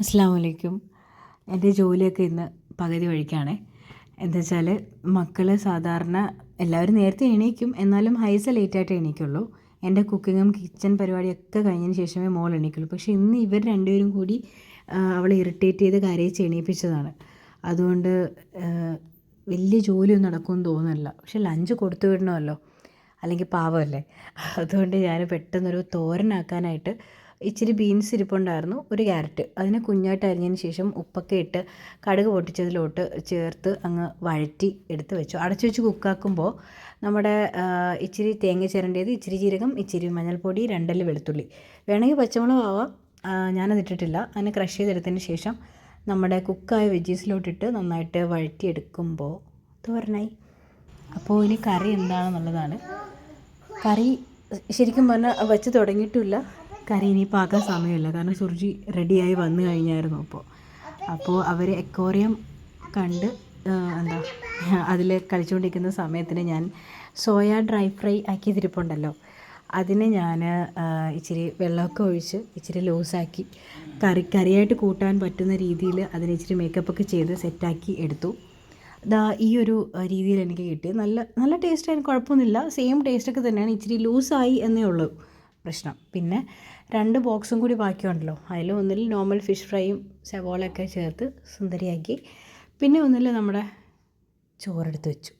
അസ്സാം വലൈക്കും. എൻ്റെ ജോലിയൊക്കെ ഇന്ന് പകുതി വഴിക്കാണ്. എന്താ വെച്ചാൽ മക്കൾ സാധാരണ എല്ലാവരും നേരത്തെ എണീക്കും, എന്നാലും ഹൈസ ലേറ്റായിട്ട് എണീക്കുള്ളൂ. എൻ്റെ കുക്കിങ്ങും കിച്ചൺ പരിപാടിയൊക്കെ കഴിഞ്ഞതിന് ശേഷമേ മോൾ എണീക്കുള്ളൂ. പക്ഷേ ഇന്ന് ഇവർ രണ്ടുപേരും കൂടി അവളെ ഇറിറ്റേറ്റ് ചെയ്ത് കരയിച്ച് എണീപ്പിച്ചതാണ്. അതുകൊണ്ട് വലിയ ജോലിയൊന്നും നടക്കുമെന്ന് തോന്നുന്നില്ല. പക്ഷേ ലഞ്ച് കൊടുത്തു വിടണമല്ലോ, അല്ലെങ്കിൽ പാവമല്ലേ. അതുകൊണ്ട് ഞാൻ പെട്ടെന്നൊരു തോരനാക്കാനായിട്ട് ഇച്ചിരി ബീൻസ് ഇരിപ്പുണ്ടായിരുന്നു, ഒരു ക്യാരറ്റ് അതിനെ കുഞ്ഞായിട്ട് അരിഞ്ഞതിന് ശേഷം ഉപ്പൊക്കെ ഇട്ട് കടുക് പൊട്ടിച്ചതിലോട്ട് ചേർത്ത് അങ്ങ് വഴറ്റി എടുത്ത് വെച്ചു. അടച്ചു വെച്ച് കുക്കാക്കുമ്പോൾ നമ്മുടെ ഇച്ചിരി തേങ്ങ ചിരണ്ടിയത്, ഇച്ചിരി ജീരകം, ഇച്ചിരി മഞ്ഞൾപ്പൊടി, രണ്ടല്ലി വെളുത്തുള്ളി, വേണമെങ്കിൽ പച്ചമുളക് ആവാം. ഞാനതിട്ടിട്ടില്ല. അതിനെ ക്രഷ് ചെയ്തെടുത്തതിന് ശേഷം നമ്മുടെ കുക്കായ വെജീസിലോട്ടിട്ട് നന്നായിട്ട് വഴറ്റിയെടുക്കുമ്പോൾ തോരനായി. അപ്പോൾ ഇനി കറി എന്താണെന്നുള്ളതാണ്. കറി ശരിക്കും പറഞ്ഞാൽ വെച്ച് തുടങ്ങിയിട്ടില്ല. കറി ഇനിയിപ്പോൾ ആക്കാൻ സമയമില്ല, കാരണം സുർജി റെഡിയായി വന്നു കഴിഞ്ഞായിരുന്നു. അപ്പോൾ അവർ എക്വേറിയം കണ്ട് എന്താ അതിൽ കളിച്ചുകൊണ്ടിരിക്കുന്ന സമയത്തിന് ഞാൻ സോയ ഡ്രൈ ഫ്രൈ ആക്കി തിരിപ്പുണ്ടല്ലോ, അതിന് ഞാൻ ഇച്ചിരി വെള്ളമൊക്കെ ഒഴിച്ച് ഇച്ചിരി ലൂസാക്കി കറിയായിട്ട് കൂട്ടാൻ പറ്റുന്ന രീതിയിൽ അതിന് ഇച്ചിരി മേക്കപ്പൊക്കെ ചെയ്ത് സെറ്റാക്കി എടുത്തു. ഈ ഒരു രീതിയിൽ എനിക്ക് കിട്ടി. നല്ല ടേസ്റ്റ് ആയിരുന്നു, കുഴപ്പമൊന്നുമില്ല. സെയിം ടേസ്റ്റൊക്കെ തന്നെയാണ്, ഇച്ചിരി ലൂസായി എന്നേ ഉള്ളൂ പ്രശ്നം. പിന്നെ 2 ബോക്സും കൂടി ബാക്കിയുണ്ടല്ലോ, അതിൽ ഒന്നിൽ നോർമൽ ഫിഷ് ഫ്രൈയും സവോളയൊക്കെ ചേർത്ത് സുന്ദരിയാക്കി, പിന്നെ ഒന്നിൽ നമ്മുടെ ചോറെടുത്ത് വെച്ചു.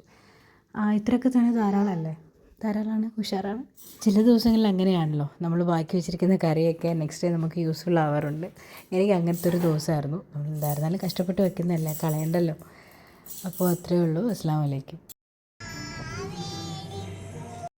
ഇത്രയൊക്കെ തന്നെ ധാരാളമാണ്, ഉഷാറാണ്. ചില ദിവസങ്ങളിൽ അങ്ങനെയാണല്ലോ, നമ്മൾ ബാക്കി വെച്ചിരിക്കുന്ന കറിയൊക്കെ നെക്സ്റ്റ് ഡേ നമുക്ക് യൂസ്ഫുൾ ആവാറുണ്ട്. എനിക്ക് അങ്ങനത്തെ ഒരു ദിവസമായിരുന്നു. നമ്മൾ എന്തായിരുന്നാലും കഷ്ടപ്പെട്ട് വെക്കുന്നതല്ലേ, കളയണ്ടല്ലോ. അപ്പോൾ അത്രയേ ഉള്ളൂ. അസ്സലാമു അലൈക്കും.